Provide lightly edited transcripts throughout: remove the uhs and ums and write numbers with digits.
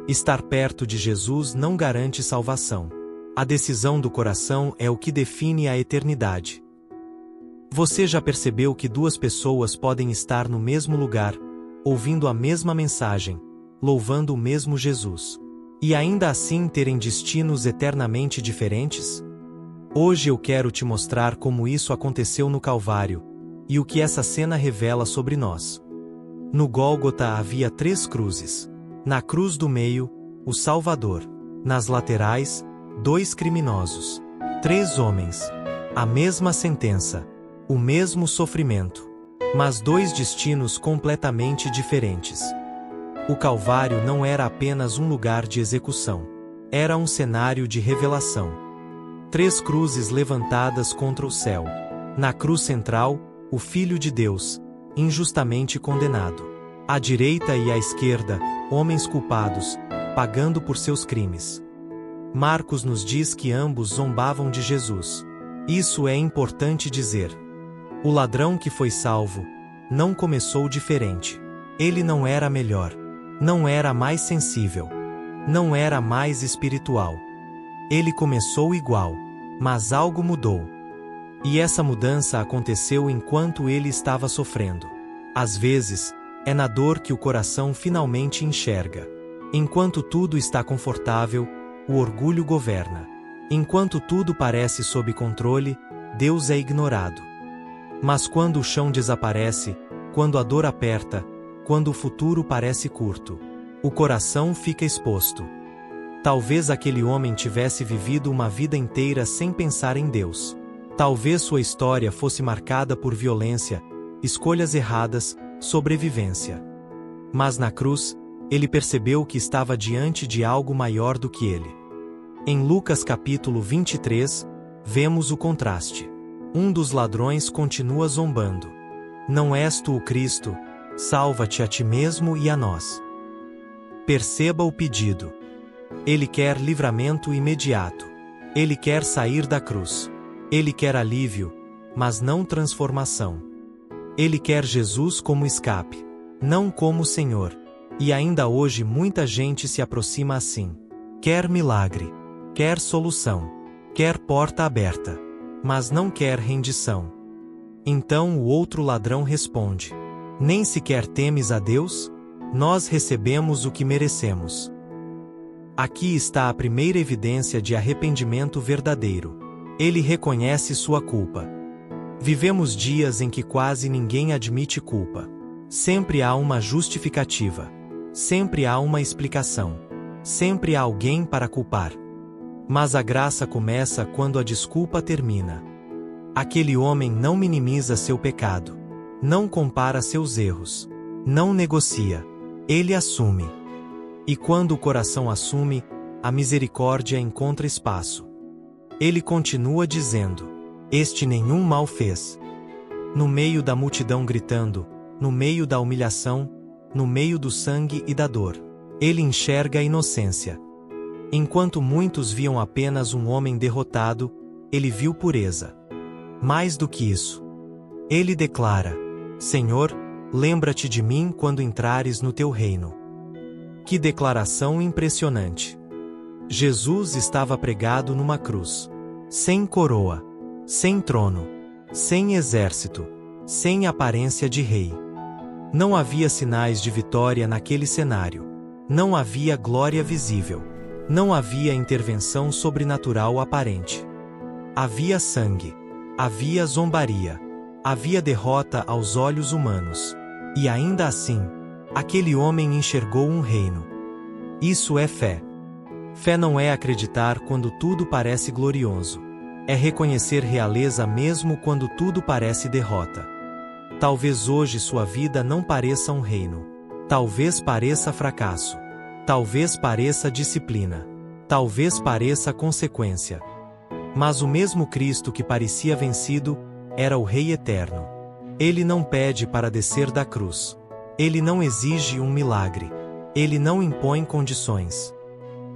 Estar perto de Jesus não garante salvação. A decisão do coração é o que define a eternidade. Você já percebeu que duas pessoas podem estar no mesmo lugar, ouvindo a mesma mensagem, louvando o mesmo Jesus, e ainda assim terem destinos eternamente diferentes? Hoje eu quero te mostrar como isso aconteceu no Calvário, e o que essa cena revela sobre nós. No Gólgota havia 3 cruzes. Na cruz do meio, o Salvador. Nas laterais, 2 criminosos. 3 homens. A mesma sentença. O mesmo sofrimento. Mas 2 destinos completamente diferentes. O Calvário não era apenas um lugar de execução. Era um cenário de revelação. 3 cruzes levantadas contra o céu. Na cruz central, o Filho de Deus, injustamente condenado. À direita e à esquerda, homens culpados, pagando por seus crimes. Marcos nos diz que ambos zombavam de Jesus. Isso é importante dizer. O ladrão que foi salvo não começou diferente. Ele não era melhor. Não era mais sensível. Não era mais espiritual. Ele começou igual, mas algo mudou. E essa mudança aconteceu enquanto ele estava sofrendo. Às vezes, é na dor que o coração finalmente enxerga. Enquanto tudo está confortável, o orgulho governa. Enquanto tudo parece sob controle, Deus é ignorado. Mas quando o chão desaparece, quando a dor aperta, quando o futuro parece curto, o coração fica exposto. Talvez aquele homem tivesse vivido uma vida inteira sem pensar em Deus. Talvez sua história fosse marcada por violência, escolhas erradas, sobrevivência. Mas na cruz, ele percebeu que estava diante de algo maior do que ele. Em Lucas capítulo 23, vemos o contraste. Um dos ladrões continua zombando. Não és tu o Cristo? Salva-te a ti mesmo e a nós. Perceba o pedido. Ele quer livramento imediato. Ele quer sair da cruz. Ele quer alívio, mas não transformação. Ele quer Jesus como escape, não como Senhor. E ainda hoje muita gente se aproxima assim. Quer milagre, quer solução, quer porta aberta, mas não quer rendição. Então o outro ladrão responde: nem sequer temes a Deus? Nós recebemos o que merecemos. Aqui está a primeira evidência de arrependimento verdadeiro. Ele reconhece sua culpa. Vivemos dias em que quase ninguém admite culpa. Sempre há uma justificativa. Sempre há uma explicação. Sempre há alguém para culpar. Mas a graça começa quando a desculpa termina. Aquele homem não minimiza seu pecado. Não compara seus erros. Não negocia. Ele assume. E quando o coração assume, a misericórdia encontra espaço. Ele continua dizendo: este nenhum mal fez. No meio da multidão gritando, no meio da humilhação, no meio do sangue e da dor, ele enxerga a inocência. Enquanto muitos viam apenas um homem derrotado, ele viu pureza. Mais do que isso, ele declara: Senhor, lembra-te de mim quando entrares no teu reino. Que declaração impressionante! Jesus estava pregado numa cruz, sem coroa, sem trono, sem exército, sem aparência de rei. Não havia sinais de vitória naquele cenário. Não havia glória visível. Não havia intervenção sobrenatural aparente. Havia sangue. Havia zombaria. Havia derrota aos olhos humanos. E ainda assim, aquele homem enxergou um reino. Isso é fé. Fé não é acreditar quando tudo parece glorioso. É reconhecer realeza mesmo quando tudo parece derrota. Talvez hoje sua vida não pareça um reino. Talvez pareça fracasso. Talvez pareça disciplina. Talvez pareça consequência. Mas o mesmo Cristo que parecia vencido, era o Rei eterno. Ele não pede para descer da cruz. Ele não exige um milagre. Ele não impõe condições.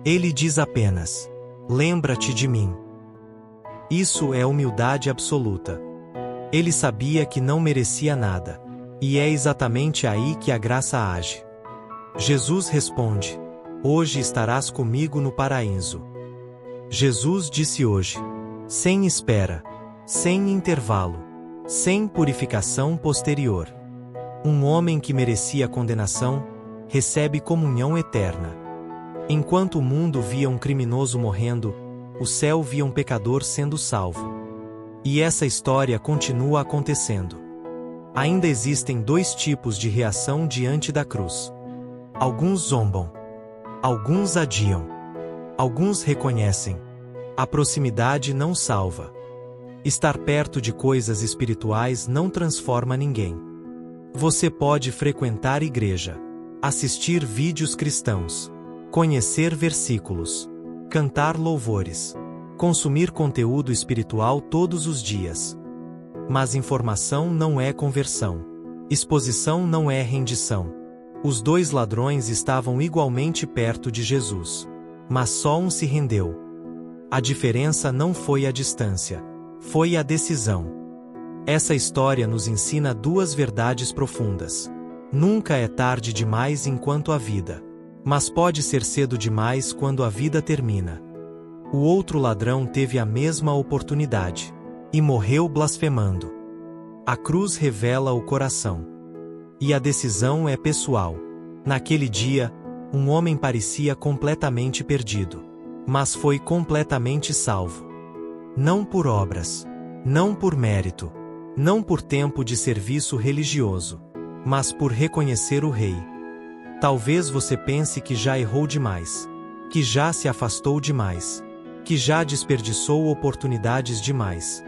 Ele diz apenas: lembra-te de mim. Isso é humildade absoluta. Ele sabia que não merecia nada. E é exatamente aí que a graça age. Jesus responde: Hoje estarás comigo no paraíso. Jesus disse hoje, sem espera, sem intervalo, sem purificação posterior. Um homem que merecia condenação, recebe comunhão eterna. Enquanto o mundo via um criminoso morrendo, o céu via um pecador sendo salvo. E essa história continua acontecendo. Ainda existem dois tipos de reação diante da cruz. Alguns zombam. Alguns adiam. Alguns reconhecem. A proximidade não salva. Estar perto de coisas espirituais não transforma ninguém. Você pode frequentar igreja, assistir vídeos cristãos, conhecer versículos, cantar louvores, consumir conteúdo espiritual todos os dias. Mas informação não é conversão. Exposição não é rendição. Os dois ladrões estavam igualmente perto de Jesus, mas só um se rendeu. A diferença não foi a distância, foi a decisão. Essa história nos ensina duas verdades profundas. Nunca é tarde demais enquanto há vida, mas pode ser cedo demais quando a vida termina. O outro ladrão teve a mesma oportunidade e morreu blasfemando. A cruz revela o coração. E a decisão é pessoal. Naquele dia, um homem parecia completamente perdido, mas foi completamente salvo. Não por obras, não por mérito, não por tempo de serviço religioso, mas por reconhecer o Rei. Talvez você pense que já errou demais, que já se afastou demais, que já desperdiçou oportunidades demais.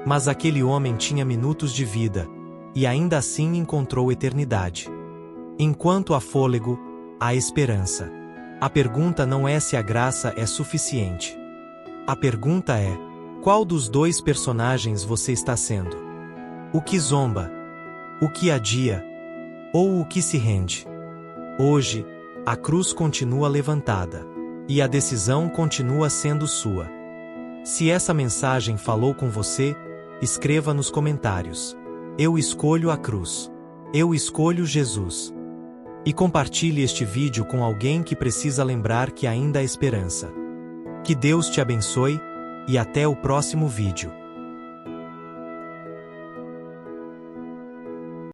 Mas aquele homem tinha minutos de vida, e ainda assim encontrou eternidade. Enquanto há fôlego, há esperança. A pergunta não é se a graça é suficiente. A pergunta é, qual dos dois personagens você está sendo? O que zomba? O que adia? Ou o que se rende? Hoje, a cruz continua levantada, e a decisão continua sendo sua. Se essa mensagem falou com você, escreva nos comentários. Eu escolho a cruz. Eu escolho Jesus. E compartilhe este vídeo com alguém que precisa lembrar que ainda há esperança. Que Deus te abençoe, e até o próximo vídeo.